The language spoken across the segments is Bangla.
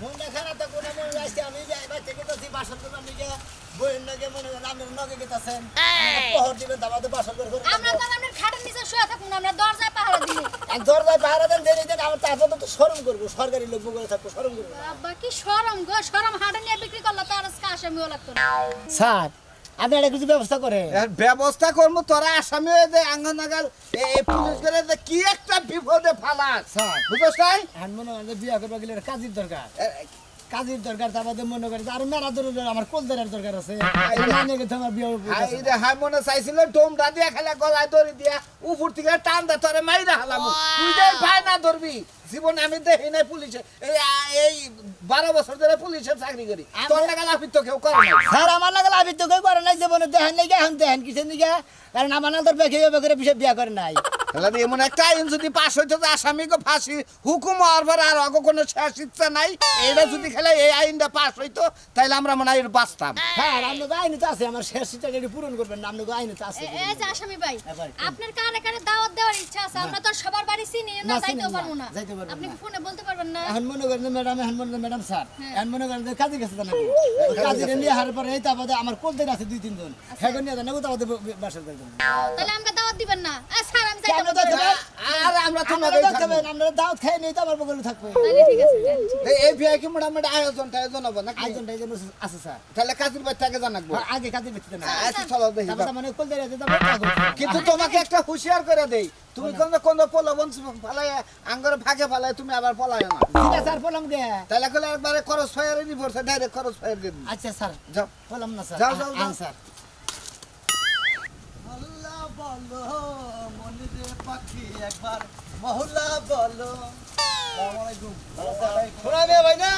মনটা খারাপ তো কোন মন যাচ্ছে আমি যাই বাচ্চা গেতাছি বাসন করবার নিকে বইন নাকি মনে করেন আপনার নগে গেতাছেন পহর দিবেন দাবাতে বাসন করে আমরা তো আপনার খাটের নিচে শুয়ে থাকুন আমরা দরজায় পাহারা দিই এক দরজায় পাহারা দেন দেরি দেন আমার তারপর তো শরম করব সরকারি লোক বলে থাকবো শরম করব আব্বা কি শরম গো শরম হাটে নিয়ে বিক্রি করলে তো আর আজকে আসামিও লাগতো না স্যার আপনি একটা কিছু ব্যবস্থা করে ব্যবস্থা করবো তোরা আসামি হয়ে যে আঙ্গনাগাল এই পুলিশ করে যে কি একটা বিপদে ফালাস স্যার বুঝছ তাই হ্যাঁ মনে করেন যে বিয়া করবা গেলে একটা কাজের দরকার কাজের দরকার তারপরে মনে করেন আর মেলা দরকার আমার কোলদারের দরকার আছে মানে গেছে আমার বিয়া হাই মনে চাইছিল ডোমটা দিয়া খেলা গলায় দড়ি দিয়া উপর থেকে টান দে তোরে মাইরা হালাম তুই যে ভাই না ধরবি জীবন আমি দেখি নাই পুলিশে এই 12 বছর ধরে পুলিশের চাকরি করি তোর লাগা লাফিত তো কেউ করে না স্যার আমার লাগা লাফিত তো কেউ করে নাই জীবনে দেখেন নাই এখন দেখেন কিসের দিকে কারণ আমার না তোর বেখে বেখে বিষয় বিয়া করে নাই তাহলে এমন একটা আইন যদি পাস হইতো যে আসামিকে ফাঁসি হুকুম হওয়ার পর আর আগে কোনো শেষ ইচ্ছা নাই এইটা যদি খেলে এই আইনটা পাস হইতো তাহলে আমরা মনে হয় বাঁচতাম হ্যাঁ আপনার আইনে তো আছে আমার শেষ ইচ্ছা পূরণ করবেন না আপনার আইনে তো আছে এই যে আসামি ভাই আপনার কানে কানে দাওয়াত দেওয়ার ইচ্ছা আছে আমরা তো সবার বাড়ি চিনি না যাইতেও পারবো না আপনি ফোনে বলতে পারবেন না এখন মনে করেন ম্যাডাম এখন মনে করেন ম্যাডাম স্যার এখন মনে করেন যে কাজে গেছে জানাবো কাজে নিয়ে হার পরে এই তারপরে আমার কোলদের আছে 2-3 জন হেগন নিয়ে জানাবো তারপরে বাসা করে দেবো তাহলে আমাকে দাওয়াত দিবেন না স্যার আমি যাইতে আর আমরা তো আমরা দাওয়াত খাই নেই তো আমার বগলে থাকবো তাহলে ঠিক আছে এই বিয়ে কি মোটামুটি আয়োজনটা হবে না আয়োজনটা আছে স্যার তাহলে কাজের বাচ্চাকে জানাবো আগে কাজের ভিত্তিতে না আচ্ছা চলো দেখি তারপরে মানে কোলদের আছে কিন্তু তোমাকে একটা হুঁশিয়ার করে দেই তুমি কোন প্রলোভন ফালায় আঙ্গরে ভাগে ফালায় তুমি আবার পলায় না ঠিক আছে স্যার বললাম গে তাহলে কলে একবারে খরচ ফায়ারে নি পড়ছে ডাইরেক্ট খরচ ফায়ার দিয়ে দিই আচ্ছা স্যার যাও বললাম না স্যার যাও যাও স্যার মহল্লা বলো মনিরে পাখি একবার মহল্লা বলো আসসালামু আলাইকুম শোনা মে ভাই না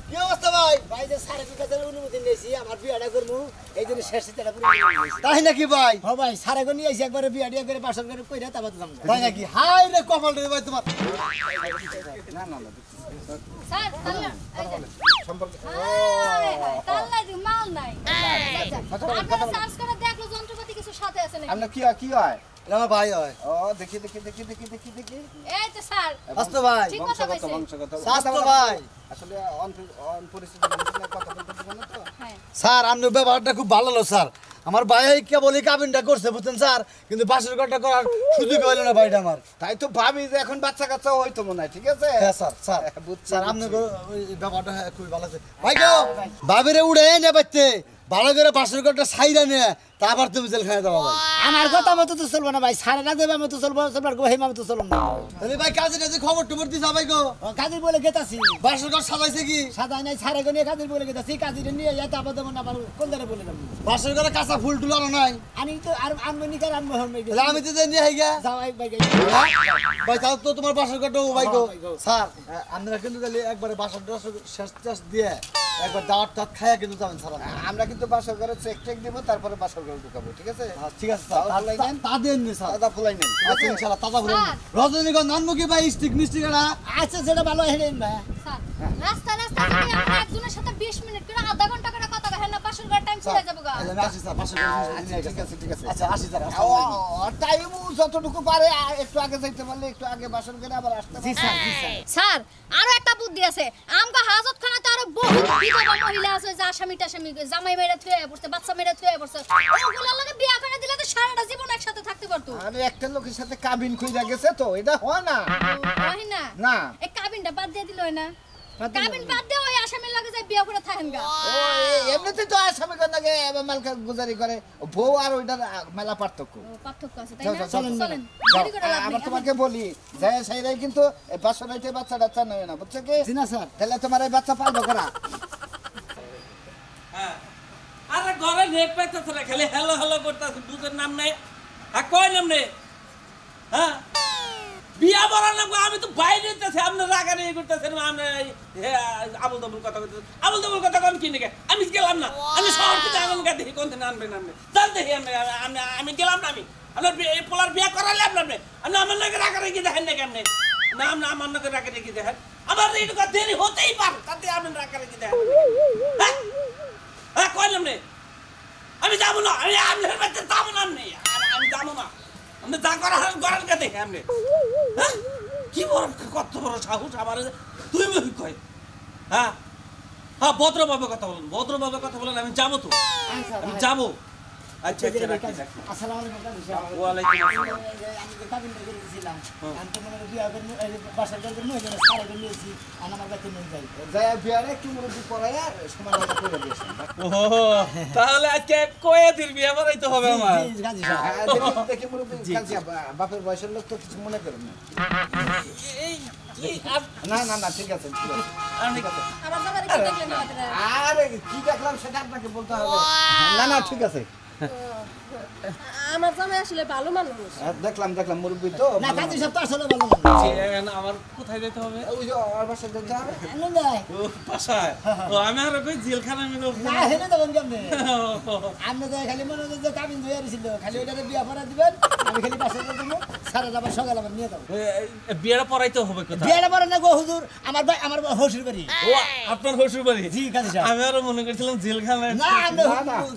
কি অবস্থা ভাই ভাই যে স্যারের কাছে অনুমতি নিয়েছি আমার বিয়াটা করবো এই জন্য শেষ ইচ্ছাটা পুরো তাই নাকি ভাই হ্যাঁ ভাই স্যারে নিয়ে আইছি একবারে বিয়া টিয়া করে বাসর করে কইরা তারপর যাম তাই নাকি হাই রে কপাল রে ভাই তোমার না না না স্যার তাহলে সম্পর্ক তাহলে দি মাল নাই আপনারা সার্চ করে দেখলো যন্ত্রপাতি কিছু সাথে আছে নাকি আমরা কি হয় আমার ভাই হয় ও দেখি এই তো স্যার আস্ত ভাই ঠিক কথা কইছে বংশগত স্বাস্থ্য ভাই আসলে পরিস্থিতি মানুষের কথা বলতে পারবো না তো হ্যাঁ স্যার আপনার ব্যবহারটা খুব ভালো হলো স্যার আমার ভাই কেবলই কাবিনটা করছে বুঝছেন স্যার কিন্তু বাসের ঘরটা করার সুযোগ হইল না ভাইটা আমার তাই তো ভাবি যে এখন বাচ্চা কাচ্চা হইতো মনে হয় ঠিক আছে হ্যাঁ স্যার স্যার বুঝছি, স্যার আপনার ওই ব্যাপারটা খুবই ভালো আছে ভাই গো ভাবিরে উড়ে নে বাইতে ভালো করে বাসের ঘরটা সাইরা নে তারপর তুমি জেলখানায় যাবো ভাই আমার কথা মতো তো চলবো না ভাই স্যারে না দেবে মতো চলবো চলবার গো হেমা মতো চলবো না তাহলে ভাই কাজে কাজে খবর টবর দিছ ভাই গো কাজের বলে গেতাছি বাসের ঘর সাজাইছে কি সাদাই নাই স্যারে নিয়ে কাজের বলে গেতাছি কাজের নিয়ে যাই তারপর দেবো না কোনদারে বলে দেবো বাসের ঘরে কাঁচা ফুল টুলানো নাই আমি তো আর আনবো নি কার আনবো হন তাহলে আমি তো নিয়ে আই গা যাও ভাই ভাই তাহলে তো তোমার বাসের ঘরটা ভাই গো স্যার আপনারা কিন্তু তাহলে একবারে বাসর শেষ টেস দিয়ে একবার দাওয়াত টাত খায়া কিন্তু যাবেন স্যার আমরা কিন্তু বাসর ঘরে চেক দিব তারপরে বাসর ঘরে ঢুকাবো ঠিক আছে ঠিক আছে স্যার তাহলে নেন। তা দেন নি স্যার দাদা ফুলাই নেন ঠিক আচ্ছা আছে? ইনশাআল্লাহ তাজা ফুল স্যার। রজনীগন্ধা নানমুখী ভাই স্টিক মিষ্টি কাটা আচ্ছা সেটা ভালো হেরেন ভাই স্যার রাস্তা যদি আমরা একজনের সাথে 20 মিনিট করে আধা ঘন্টা করে কথা কহেন না বাসর ঘর টাইম চলে যাবো গা আমি আসি স্যার বাসর ঘর ঠিক আছে ঠিক আছে আচ্ছা আসি স্যার টাইম যতটুকু পারে একটু আগে যাইতে পারলে একটু আগে বাসর ঘরে আবার আসতে জি স্যার জি স্যার স্যার আরো একটা বুদ্ধি আছে আমগো হাজতখানাতে আরো বহু বিধবা মহিলা আছে যে আসামি টাসামি জামাই মেরে থুয়ে পড়ছে বাচ্চা মেরে থুয়ে পড়ছে ওগুলোর লগে বিয়া করে দিলে তো সারাটা জীবন একসাথে থাকতে পারতো আরে একটা লোকের সাথে কাবিন কইরা গেছে তো এটা হয় না হয় না না এই কাবিনটা বাদ দিয়ে দিল না কাবিন বাদ দিয়ে ওই আসামির লগে যাই বিয়া করে থাকেন গা ও এমনিতে তো আসামি কন্যাকে মালকা গুজারি করে বউ আর ওইটার মেলা পার্থক্য ও, পার্থক্য আছে তাই যাও, না যাও, চলেন চলেন, চলেন দেরি করে লাভ আবার নেই। তোমাকে বলি যায় সাইরাই কিন্তু বাচ্চা রাইতে বাচ্চা টাচ্চা নেবে না বুঝছো কি জি না স্যার তাহলে তোমার এই বাচ্চা পালবো করা হ্যাঁ আরে ঘরে নেট পাইতেছে না খালি হ্যালো হ্যালো করতেছে বুঝের নাম নেই আর কয় নাম নেই হ্যাঁ বিয়া বলার নাম আমি তো বাইরে যেতেছি আপনার রাগারে করতেছেন আমরা আবুল তাবুল কথা করতেছেন আবুল তাবুল কথা কোন কি নাকি আমি গেলাম না আমি শহর থেকে আনন্দ গা দেখি কোন দিন আনবেন আপনি জান দেখি আমি গেলাম না আমি আপনার এই পোলার বিয়া করালে আপনি আপনি আমার নাকি রাগারে কি দেখেন না কেমনে না না আমার নাকি রাগারে কি দেখেন আমার এইটু দেরি হতেই পারে তাতে আপনি রাগারে কি দেখেন হ্যাঁ হ্যাঁ কইলাম নে আমি যাবো না আমি আপনার বাচ্চা যাবো না আমি যাবো না আপনি যা করার করেন কে দেখে আপনি হ্যাঁ? কি বড় কত বড় সাহস আমার তুই মুই কই হ্যাঁ হ্যাঁ ভদ্রভাবে কথা বলেন ভদ্রভাবে কথা বলেন আমি যাবো তো আমি যাবো আচ্ছা আচ্ছা রাখি রাখি আসসালামু আলাইকুম কাজী সাহেব। ওয়ালাইকুম আসসালাম আমি তো কাবিন করে দিয়েছিলাম আমি তো মনে বিয়া করে বাসার কাছে নিয়ে গেলে সারা করে নিয়েছি আর আমার কাছে নিয়ে যাই যাই বিয়ারে একটু মুরব্বি পড়াইয়া সময় লাগা করে দিয়েছেন ও তাহলে আজকে কয়ে দিন বিয়ে বানাইতে হবে আমার জি, কাজী সাহেব। দেখি মুরব্বি কালকে বাপের বয়সের লোক তো কিছু মনে করেন না এই না না না ঠিক আছে ঠিক আছে ঠিক আছে আমার জামাই কি দেখলেন না আরে কি দেখলাম সেটা আপনাকে বলতে হবে না না ঠিক আছে আমার জামাই আসলে ভালো মানুষ দেখলাম দেখলাম মুরব্বি তো না কাজী সাহেব তো আসলে ভালো মানুষ। আমার কোথায় যেতে হবে ওই যে ওর বাসায় যেতে হবে এমন নয়। ও বাসায় ও আমি আর কই জেলখানা আমি না হেনে দেবেন কেমনে আপনি তো খালি মনে হচ্ছে যে কাবিন ধুয়ে আসছিল খালি ওইটারে বিয়া পড়া দিবেন আমি খালি বাসায় যাবো সারা আবার সকাল আবার নিয়ে যাবো বিয়েটা পড়াইতে হবে কোথায় বিয়াটা পরে না গো হুজুর আমার ভাই আমার হসুর বাড়ি ও আপনার শ্বশুর বাড়ি জি কাজী সাহেব আমি আরো মনে করছিলাম জেলখানায় না আপনি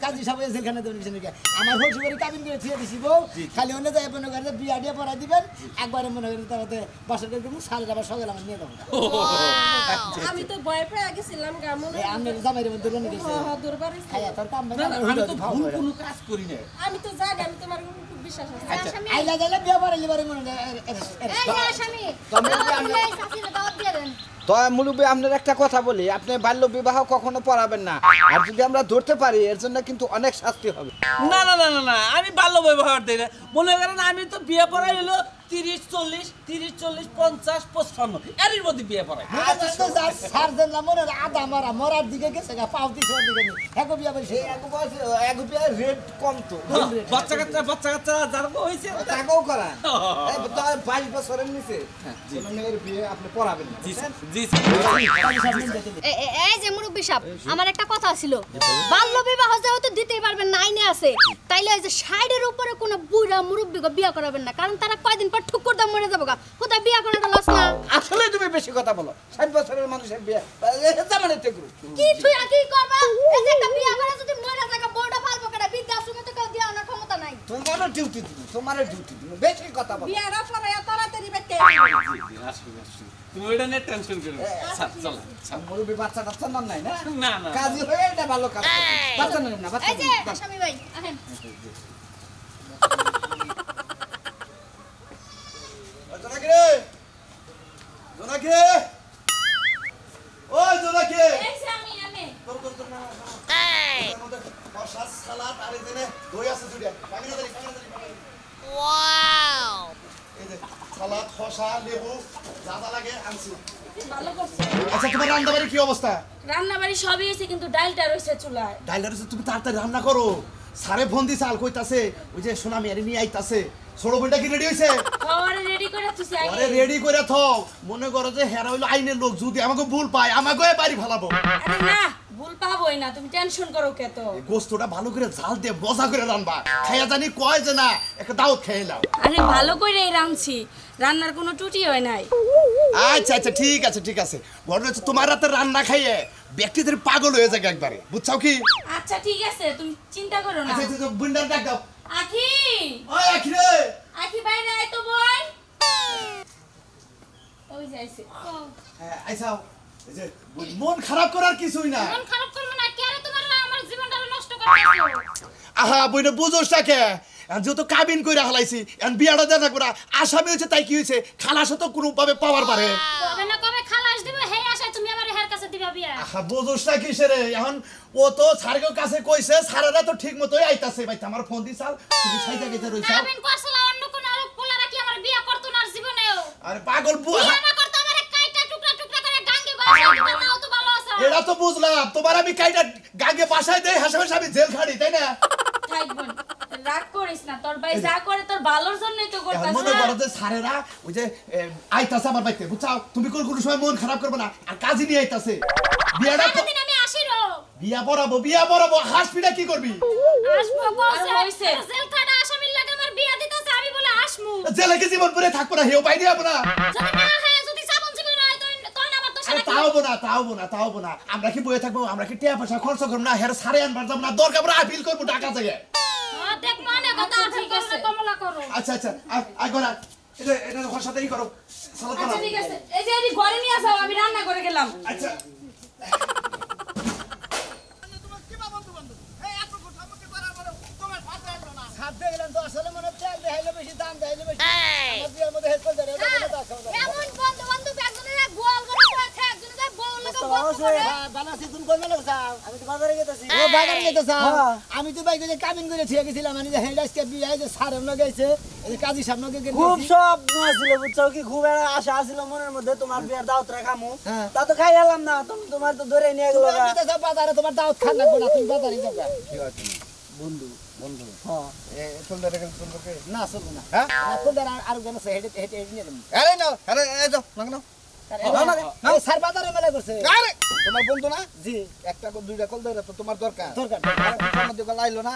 কাজী সাহেব জেলখানে দেবেন কিছু নাকি আমার হসুর বাড়ি কাবিন করে থিয়ে দিছি বউ খালি অন্য যায় মনে করে বিয়া দিয়ে পড়া দিবেন একবারে মনে করেন তারপরে বাসায় দেবো সারা আবার সকাল আমার নিয়ে যাবো আমি তো ভয় পেয়ে গেছিলাম গামনে আপনি জামাই রেবেন দূরে গেছে দরবারে খাইয়া তোর কাম না, না, আমি তো ভুল কোনো কাজ করি না আমি তো জানি আমি তোমার খুব বিশ্বাস আছে আসামি আইলা যাইলে বিয়া পড়া লিবারে মনে এই যে আসামি তবে তুমি এই চাচির দাওয়াত দিয়ে দেন তো মুরব্বি আপনার একটা কথা বলি আপনি বাল্য বিবাহ কখনো পড়াবেন না আর যদি আমরা ধরতে পারি এর জন্য কিন্তু অনেক শাস্তি হবে না না না না না আমি বাল্য ব্যবহার দিই না মনে করেন আমি তো বিয়ে পড়াই হলো 30-40 এর মধ্যে বিয়ে পড়াই সার্জন না মনে আধা মারা মরার দিকে গেছে গা পাও দিছে দিকে একো বিয়া বলছে এক বিয়া রেট কম তো বাচ্চা কাচ্চা যার হয়েছে তাকেও করান 22 বছরের নিচে কোনো মেয়ের বিয়ে আপনি পড়াবেন না জি জি এই যে মুরব্বি সাহেব আমার একটা কথা ছিল বাল্য বিবাহ যেহেতু দিতেই পারবেন না আইনে আছে তাইলে এই যে সাইডের উপরে কোনো বুড়া মুরব্বিকে বিয়ে করাবেন না কারণ তারা কয়দিন পর ঠুকুর দাম মরে যাবো গা কোথায় বিয়ে করাটা লস না আসলে তুমি বেশি কথা বলো 60 বছরের মানুষের বিয়ে জামানে তে করু কি তুই আর কি করবা এই যে একটা বিয়ে করে যদি মরে থাকা বড়টা ফালবো কেন বৃদ্ধাশ্রমে তো কেউ দিয়ে আনার ক্ষমতা নাই তোমারও ডিউটি তুমি তোমারও ডিউটি তুমি বেশি কথা বলো বিয়েরা পরে তাড়াতাড়ি বেটে তুমি ওইটা নিয়ে টেনশন করো চল মুরব্বি বাচ্চা টাচ্চা নাম নাই না না না কাজী হয়ে এটা ভালো কাজ করছে। বাচ্চা নেন না বাচ্চা এই যে নেন, আসামি ভাই আহেন জোনাকি রে জোনাকি ওই জোনাকি এই যে আমি তোর না এর মধ্যে বর্ষা সালাদ আর এই দিনে দই আছে দুইটা পানি না ওয়াও এই যে সালাদ খসা লেবু যা যা লাগে আনছি ভালো করছে আচ্ছা তোমার রান্নাবাড়ির কি অবস্থা রান্না বাড়ি সবই হয়েছে কিন্তু ডালটা রয়েছে চুলায় ডাইলার তুমি তাড়াতাড়ি রান্না করো সারে ফোন দিছে আল কইতাছে ওই যে সোনামি আর নিয়ে আইতাছে ছোট বইটা কি রেডি হইছে খাওয়ারে রেডি করে তুই আরে রেডি করে থাও মনে করো যে হেরা হইলো আইনের লোক যদি আমাকে ভুল পায় আমাকে বাড়ি ফেলাবো আরে না ভুল পাবোই না তুমি টেনশন করো কে তো এই গোস্তটা ভালো করে জাল দিয়ে মজা করে রান্না খাইয়া জানি কয় যে না একটা দাওয়াত খেয়ে নাও আরে ভালো করেই রাঁধছি রান্নার কোনো ত্রুটি হয় নাই আচ্ছা আচ্ছা ঠিক আছে ঘটনা হচ্ছে তোমার রাতে রান্না খাইয়ে ব্যক্তিদের পাগল হয়ে যাবে একবারে বুঝছাও কি আচ্ছা ঠিক আছে তুমি চিন্তা করো না আচ্ছা আচ্ছা বুন্ডার ডাক দাও আখি ওই আখি রে আখি বাইরে আয় তো বোন ওই যাইছে হ্যাঁ আইসাও এই যে মন খারাপ করার কিছুই না মন খারাপ করবে না কেন তোমার আমার জীবনটা নষ্ট করতেছো আহা বইনে বুঝোস টাকে যেহেতু কাবিন করে হালাইছি এখন বিয়াটা দেখা করা আসামি হয়েছে তাই কি হয়েছে খালাসও তো কোনো ভাবে পাওয়ার পারে কবে না কবে খালাস দিব হে আশা তুমি আমার হের কাছে দিবা বিয়া আহা বুঝোস না কিসে রে এখন ও তো স্যারের কাছে কইছে স্যারেরা তো ঠিক মতোই আইতাছে ভাই আমার ফোন দিছাল তুমি সাইডে গেতে রইছাও কাবিন করছলা অন্য কোন আলোক পোলারা কি আমার বিয়া করতো না আর জীবনেও আরে পাগল বুয়া বিয়া না করতে আমার কাইটা টুকরা টুকরা করে গাঙ্গে বাসায় দিবা তাও তো ভালো আছে এটা তো বুঝলাম তোমার আমি কাইটা গাঙ্গে বাসায় দেই হাসাহাসি আমি জেল খাড়ি তাই না থাক বোন রাগ করিস না তোর ভাই যা করে তোর ভালোর জন্যই তো এখন মনে করতাছ করো যে স্যারেরা ওই যে আইতাছে আমার বাইতে বুঝছাও তুমি কোনো সময় মন খারাপ করবে না আর কাজই নিয়ে আইতাছে বিয়াটা সারাদিন আমি আসিরো বিয়া পড়াবো হাসপিটা কি করবি আসবো কইছে আর হইছে। জেল খাটা আসামির লাগে আমার বিয়া দিতেছে আমি বলে আসমু জেলে কি জীবন পরে থাকবো না হেও বাইরে যাবো না যদি না হয় যদি সাবন জীবন হয় তখন আমার তো আরে তাও না আমরা কি বয়ে থাকবো আমরা কি টাকা পয়সা খরচ করবো না হের সারে আনবার যাবো না দরকার পড়ে আপিল করবো টাকা যায় দেখ মনে কথা আচ্ছা, ঠিক ঠিক আছে। আছে কমলা করো আচ্ছা আচ্ছা আগরা এটা ওর সাথেই করো সালাদ আচ্ছা বানাও ঠিক আছে এই যে এটি ঘরে নিয়ে আসো আমি রান্না করে গেলাম আচ্ছা সাত দিয়ে গেলাম তো আসলে মনে হচ্ছে দেখাইলে বেশি দাম দেখাইলে বেশি আমার বিয়ের মধ্যে হেল্প করে দেয় ওটা তো আসলে এমন বন্ধু বান্ধব একজনের গোয়াল করে রাখে একজনের বউ লাগে বন্ধ করে বানাসি তুমি কোন মেলে যাও আমি তো বাজারে গেতেছি ও বাজারে গেতেছ আমি তো বাইকে যে কামিন করে ছিয়া গেছিলাম আমি যে হেডাসকে বিয়ে যে সারের লগে গেছে এই কাজী সামনে গেছে খুব স্বপ্ন ছিল বুঝছো কি খুব একটা আশা ছিল মনের মধ্যে তোমার বিয়ের দাওয়াত রাখামু হ্যাঁ। তা তো খাই এলাম না তুমি তোমার তো ধরে নিয়ে গেল তুমি গেতেছ বাজারে তোমার দাওয়াত খান লাগবে না তুমি বাজারে যাবা বন্ধু বন্ধু হ্যাঁ এ ফুলদারে গেল সুন্দরকে না চলবে না হ্যাঁ না কোদার আর যেন হেডে হেডে নিয়ে দেব আরে না আরে এই যাও না স্যার বাজারে মেলা করছে আরে তোমার বন্ধু না জি একটা করে দুইটা কল ধরে তো তোমার দরকার দরকার আমার দোকান আইলো না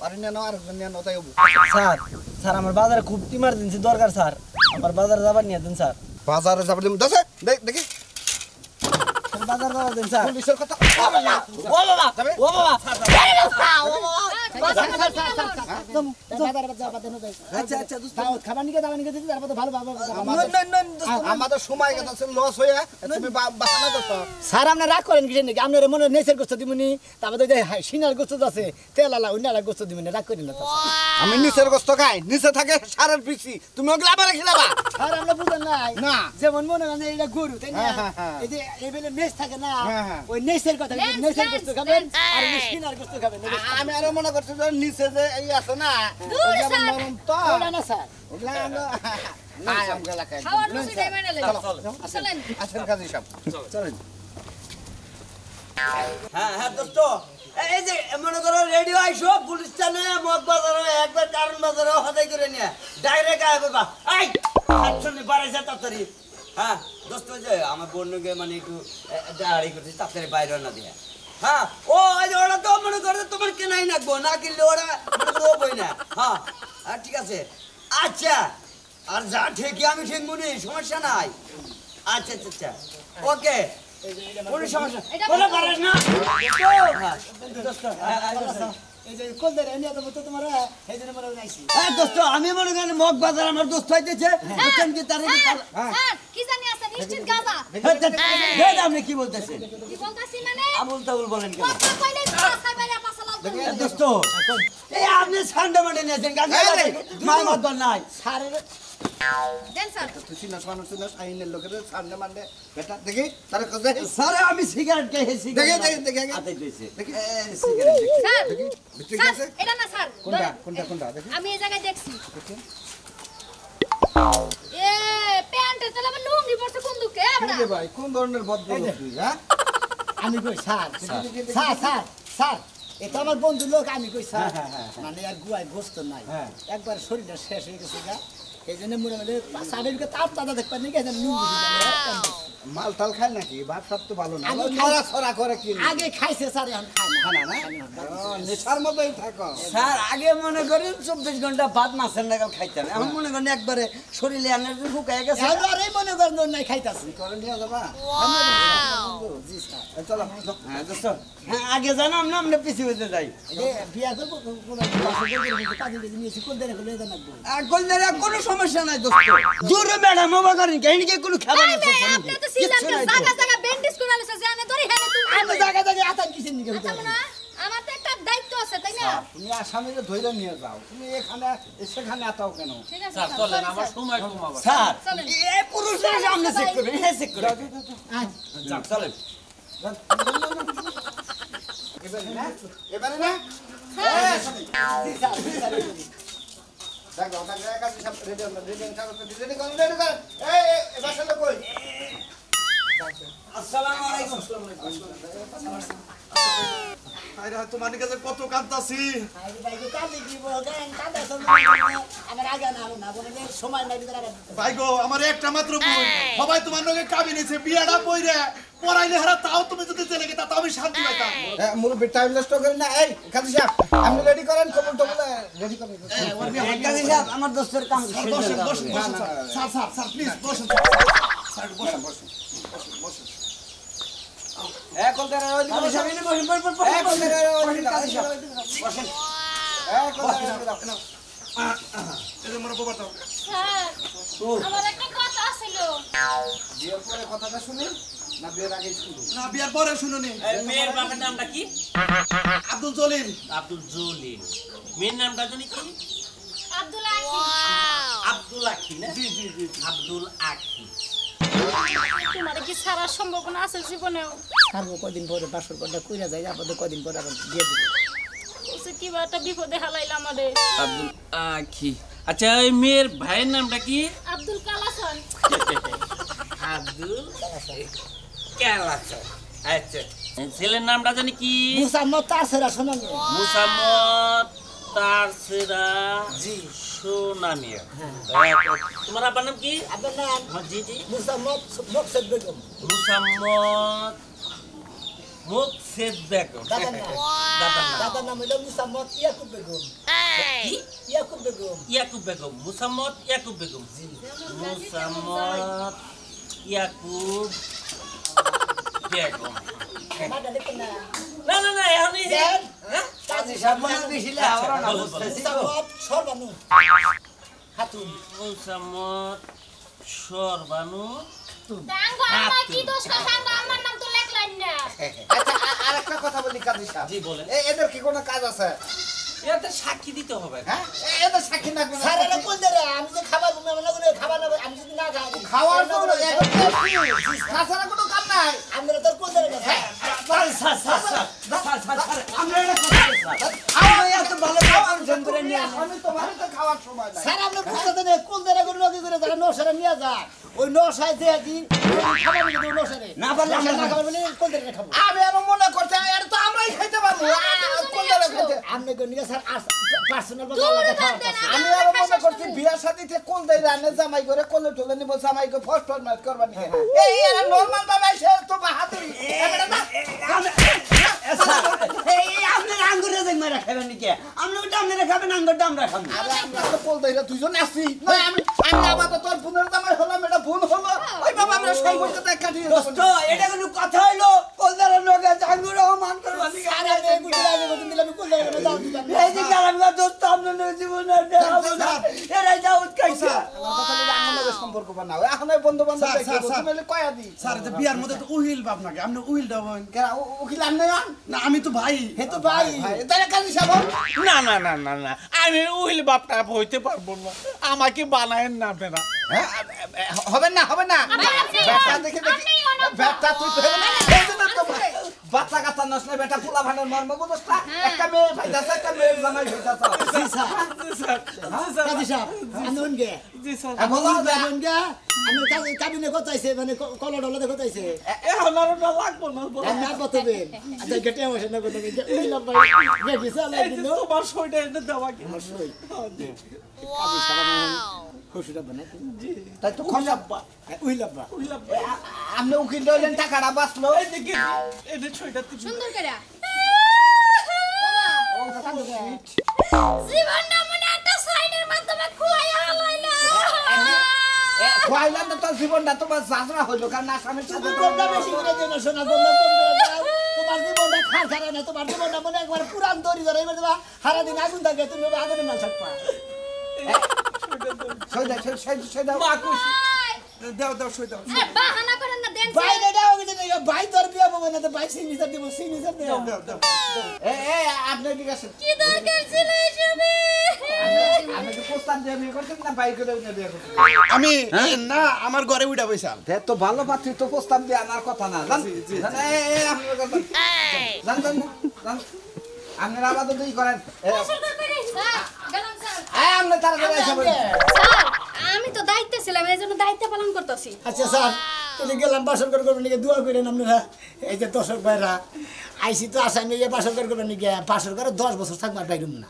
আর নিয়ে নাও আরেকজন নিয়ে নাও তাই হবো স্যার স্যার আমার বাজারে খুব ইমার্জেন্সি দরকার স্যার আমার বাজারে যাবার নিয়ে দেন স্যার বাজারে যাবার দিম দছে দেখি বাজার যাবার দেন স্যার পুলিশের কথা ও বাবা ও বাবা ও বাবা আচ্ছা আচ্ছা খাবার নিকে দাবার নিকে দিতে তারপর তো ভালো ভালো আমাদের সময় গেছে লস হয়ে তুমি বাহানা করছো স্যার আপনার রাগ করেন কিছু নাকি আপনার মনে নেচের গোস্ত দিবনি তারপরে যে সিনার গোস্ত আছে তেল আলা অন্য আলা গোস্ত দিবনি রাগ করেন না আমি নিচের গোস্ত খাই নিচে থাকে সারের পিসি তুমি ওগুলো আবার খিলাবা স্যার আমরা বুঝেন নাই না। যেমন মনে করেন এটা গরু তাই না হ্যাঁ, হ্যাঁ। এই যে এবেলে নেচ থাকে না হ্যাঁ, হ্যাঁ। ওই নেচের কথা নেচের গোস্ত খাবেন আর সিনার গোস্ত খাবেন আমি আরো মনে করছি যে নিচে যে এই আছে না দূর ওগুলো স্যার। নরম তো ওটা না স্যার ওগুলো আমরা নাই আমগুলা খাই খাওয়ার রুচিটাই মেনে লেগে চলেন আসেন কাজী সাহেব চলেন হ্যাঁ হ্যাঁ দোস্ত এই যে মনে করো রেডিও আইসো পুলিশ স্টেশনে মগ বাজারে একবার কারণ বাজারে হদাই করে নিয়ে ডাইরেক্ট আয় করবা আই আটশনি বাড়াইছে তাড়াতাড়ি হ্যাঁ দোস্ত যে আমার বন্ধুকে মানে একটু দাঁড়ি করছে তাড়াতাড়ি বাইরে না দিয়ে হ্যাঁ ও ওরা তো মনে করে তোমার কেনাই নাকবো না কিনলে ওরা মনে করো বই না হ্যাঁ হ্যাঁ ঠিক আছে আচ্ছা আর যা ঠিকই আমি ঠিক মনে সমস্যা নাই আচ্ছা আচ্ছা আচ্ছা ওকে কোনো সমস্যা কোনো পারিস না এই যে কোন দেরে নিয়ে তো তোমার এই জন্য মনে নাইছি দোস্ত আমি মনে করেন মগ বাজার আমার দোস্ত হইতেছে বুঝছেন কি তার স্যার কি জানি আছে নিশ্চিত গাজা আপনি কি বলতেছেন কি বলতাছি মানে আবুল তাবুল বলেন কেন কথা কইলে পাছাই বাইরে পাছা লাল দোস্ত এই আপনি সান্ডা মাঠে নিয়েছেন গাছ মাল মতন নাই স্যারের দেন স্যার তুই চিনাস মানুষ চিনাস আইনের লোকের সামনে মানলে বেটা দেখি তার কাছে স্যার আমি সিগারেট খেয়েছি দেখি দেখি দেখি আগে হাতে দিয়েছে দেখি সিগারেট স্যার দেখি ভিতরে স্যার গেছে এটা না স্যার কোনটা ধরেন। কোনটা কোনটা দেখি আমি এই জায়গায় দেখছি দেখি এ প্যান্টের তলে আমার লুঙ্গি পড়ছে কোন দুকে আমরা রে ভাই কোন ধরনের ভদ্রলোক তুই হ্যাঁ আমি কই স্যার স্যার স্যার স্যার এটা আমার বন্ধু লোক আমি কই স্যার মানে আর গুয়ায় গোস্ত নাই একবার শরীরটা শেষ হয়ে গেছে গা এই জন্য মনে মনে স্যারেরকে তার দাদা দেখবেন নাকি এখানে লুঙ্গি মাল টাল খায় নাকি ভাত সাত তো ভালো না আগে নড়া ছড়া করে কি আগে খাইছে স্যার এখন খায় না খানা না নেশার মতোই থাকো স্যার আগে মনে করেন 24 ঘন্টা ভাত মাছের নাগাল খাইতাম এখন মনে করেন একবারে শরীরে এনার্জি শুকায় গেছে এখন আর এই মনে করেন নাই খাইতাছি করে নিয়ে যাবা জি স্যার চলো হ্যাঁ দোস্ত হ্যাঁ আগে জানাম না আমরা পিছিয়ে হইতে যাই এই বিয়া করবো কোনো কাজে নিয়েছি কোন দিনে হলে এটা লাগবে আর কলদের কোনো সমস্যা নাই দোস্ত জোরে ম্যাডাম ওবা করেন কাহিনী কি কোনো খাবার এই না মেয়ে আপনি তো সিজনকে জায়গা জায়গা ব্যান্ডেজ করে আলছে যে আমি ধরি হ্যাঁ তুমি আমি জায়গা জায়গায় আতান কিসের নিকে হইতে আচ্ছা না আমার তো একটা দায়িত্ব আছে তাই না তুমি আসামিকে ধরে নিয়ে যাও তুমি এখানে সেখানে আতাও কেন ঠিক আছে স্যার স্যার, চলেন sorry, আমার স্যার। সময় কম আবার স্যার চলেন। এই পুরুষের সামনে চেক করবেন হ্যাঁ চেক করবেন যান চলেন এবারে না জি স্যার জি স্যার দেখো দেখো কাজী সব রেডি রেডি করুন রেডি করুন এই এবার সাথে কই আসসালামু আলাইকুম আরে তোমার কাছে কত কাঁদতাছি আরে ভাই গো কালি কি বলেন কাদা সব আমার আগে না না বলে সময় নাই দিতে আবার ভাই গো আমার একটা মাত্র বোন সবাই তোমার লগে কাবি নিছে বিয়াটা কইরে পড়াইলে হারা তাও তুমি যদি চলে গেতা তাও আমি শান্তি পাইতাম মুরব্বি টাইম নষ্ট করেন না এই কাজী সাহেব আপনি রেডি করেন কবুল টবুল রেডি করেন কাজী সাহেব আমার দোস্তের কাম শেষ হয়ে বসেন গেল। বসেন বসেন স্যার স্যার স্যার প্লিজ বসেন স্যার বসেন বসেন বসেন এক কলদের ওই কাজী সাহেব এনে বসেন বসেন এই বসেন কলদের বসেন কাজী সাহেব বসেন এই কলদের এই যে মোর বাবা তো স্যার আমার একটা কথা ছিল। বিয়ের পরে কথাটা শুনি না বিয়ের আগে শুনি? না বিয়ার পরে শুনুনি। এই মেয়ের বাবার নামটা কি? আব্দুল জলিল। আব্দুল জলিল। মেয়ের নামটা জানি কি? আব্দুল আকি। আব্দুল আখি না? জি জি জি। আব্দুল আখি। তোমার কি ছাড়ার সম্ভাবনা আছে জীবনেও? ছাড়বো কদিন পরে বাসর ঘরটা কইরা যায় আপাতত কদিন পরে আবার দিয়ে দেবো। ওসে কি একটা বিপদে হালাইলা আমারে। আব্দুল আখি। আচ্ছা ওই মেয়ের ভাইয়ের নামটা কি? আব্দুল কালাসান। আব্দুল কালাসান। আচ্ছা ছেলের নামটা জানি কি? মুসাম্মদ তাসেরা শোনানো। মুসাম্মদ তারসেরা জি সোনামিয়া। তোমার আব্বার নাম কি? আপনার নাম জি জি। মুসাম্মদ মকসেদ বেগম। মুসাম্মদ মুকসেদ বেগম। দাদার নাম দাদার নাম দাদার নাম হলো মুসাম্মদ ইয়াকুব বেগম। কি? ইয়াকুব বেগম। ইয়াকুব বেগম। মুসাম্মদ ইয়াকুব বেগম। মুসাম্মদ ইয়াকুব বেগম। মাটা দেখুন না। না না না এখনই দেন। হ্যাঁ? কাজী সামনে দিছিলে আমরা না বলো, বলো। বুঝতেছি তো। মুসাম্মদ সর্বানু খাতুন। মুসাম্মদ সরবানু দাঙ্গো আমার কি দোষ করে দাঙ্গো আমার নাম তো লেখলেন না। আচ্ছা আরেকটা কথা বলি কাজী সাহেব। জি বলেন। এদের কি কোনো কাজ আছে? এতে সাক্ষী দিতে হবে। হ্যাঁ এদের সাক্ষী না স্যার এটা কোন দেরে আমি যে খাবার ঘুমে মনে করে খাবার না আমি যদি না খাই খাওয়ার জন্য তাছাড়া কোনো কাম নাই। আমরা তোর কোন দেরে গেছে আমরা এটা কথা বলছি। আমরা এত ভালো কাপড় করে নিয়ে আসি। আমি তোমার তো খাওয়ার সময় নাই। স্যার আপনি বুঝতে দেন কোন দেরে করে নদী করে যারা নশারে নিয়ে যায় ওই নশায় দিয়ে দিন খাবার নিয়ে দেবো নশারে না পারলে আমরা না খাবার বলে কোন দেরে খাবো আমি আরো মনে করতে এটা তো আমরাই খাইতে পারবো। কোন জায়গায় খাইতে? আপনি কোন নিয়ে স্যার পার্সোনাল বা আলাদা খাওয়া আমি আরো মনে করছি বিয়ার শাদিতে কোন দেই রান্না জামাই করে কোলে টোলে নিব জামাই করে ফার্স্ট ফরমাইট করবা নিয়ে। এই এরা নরমাল বাবা এসে তো বাহাদুরি। এই আপনার আঙ্গুরে যাই মারা খাবেন নাকি? আপনি ওটা আপনারা খাবেন, আঙ্গুরটা আমরা খাবো। আরে আমরা তো কোল দেইরা দুইজন আছি। না আমি আবার তোর বোনের জামাই হলাম এটা ভুল হলো। ওই বাবা আমরা সম্পর্কটা কাটিয়ে দেব। দোস্ত এটা কোনো কথা হইলো? কলদারের লোকে আঙ্গুরও মান করবা নাকি? স্যার আমি এগুলো আগে বলতে দিলাম আমি কোন দেরে করে দাও দিলাম এই যে কালামা দোস্ত আপনার জীবনে দেখাবো না। এরাই দাউদ খাইছে। আমার কথা হলো আমাদের সম্পর্ক বানাও। এখন এই বন্ধু বান্ধব স্যার, দেখে স্যার, তুমি কয়া দি। স্যার এটা বিয়ার মধ্যে তো উহিল বাপ নাকি? আপনি উহিল দাবেন। কেন উকিল আন না? না আমি তো ভাই। হে তো ভাই ভাই তাহলে কাজী সাহেব না না না না না আমি উইল বাপটা হইতে পারবো না। আমাকে বানায়েন না আপনারা। হ্যাঁ হবে না হবে না। ব্যাটা দেখে দেখে ব্যাটা তুই তো এই জন্য তো বাচ্চা কাচ্চা নসলে বেটা পোলা ভানের মর্ম বুঝছ না? একটা মেয়ে ভাইতাছে একটা মেয়ে জামাই ভাইতাছে। জি স্যার কাজী সাহেব আমি উনগে জি স্যার। বলো যে উনগে আমি কাজী কাবিনে কোথাইছে মানে কলা ডলাতে কোথাইছে এখন আর ওটা লাগবো না। আমি আর কতবেন আচ্ছা গেটে বসে না কথা উইলাম ভাই দেখি স্যার এই যে তোমার সইটা এনে দেওয়া কি? কাজী সাহেব খুশিটা বানাই তাই তো খোঁজা উইলাব্বা আপনি উকিল দইলেন টাকাটা বাঁচলো। এই দেখি এনে সইটা তুমি সুন্দর করে ও কান্দো গে জীবনটা মনে একটা সাইনের মাধ্যমে খুয়াইয়া হালাইলা। খোয়াইলাম তো তোর জীবনটা তোমার যাত্রা হইলো কারণ আসামের সাথে তো তোমরা বেশি করে দেন সোনা তোমরা কম করে দাও তোমার জীবনটা খার খারা না তোমার জীবনটা মনে একবার পুরান দড়ি ধরে এবার তোমার সারা দিন আগুন থাকে তুমি আগুনে মাল থাকবা সইদা সইদা মা কইছি। দাও দাও সই দাও। বাহানা করেন না দেন ভাই দাও কিন্তু ভাই তোর বিয়া হবে না তো ভাই সিগনেচার দেব সিগনেচার দেব দাও দাও। এ আপনি কি গেছেন? কি দরকার ছিল এসবে? আপনি কি প্রস্তাব দিয়ে বিয়ে করছেন না বাইক করে বিয়ে করছেন? আমি না আমার ঘরে উইটা বইছাল। তো ভালো পাত্রী তো প্রস্তাব দিয়ে আনার কথা না জান আপনার আবার দুই করেন সুন্দর করে স্যার গেলাম স্যার। আপনি তাড়াতাড়ি এসে বলুন। স্যার আমি তো দায়িত্বে ছিলাম এইজন্য দায়িত্ব পালন করতেছি। আচ্ছা স্যার তুমি গেলাম বাসর করবেন নাকি দোয়া করেন আপনারা এই যে দর্শক ভাইরা আইসি তো আসামি বাসর করবেন নাকি বাসর করে 10 বছর থাকবার পাইরুম না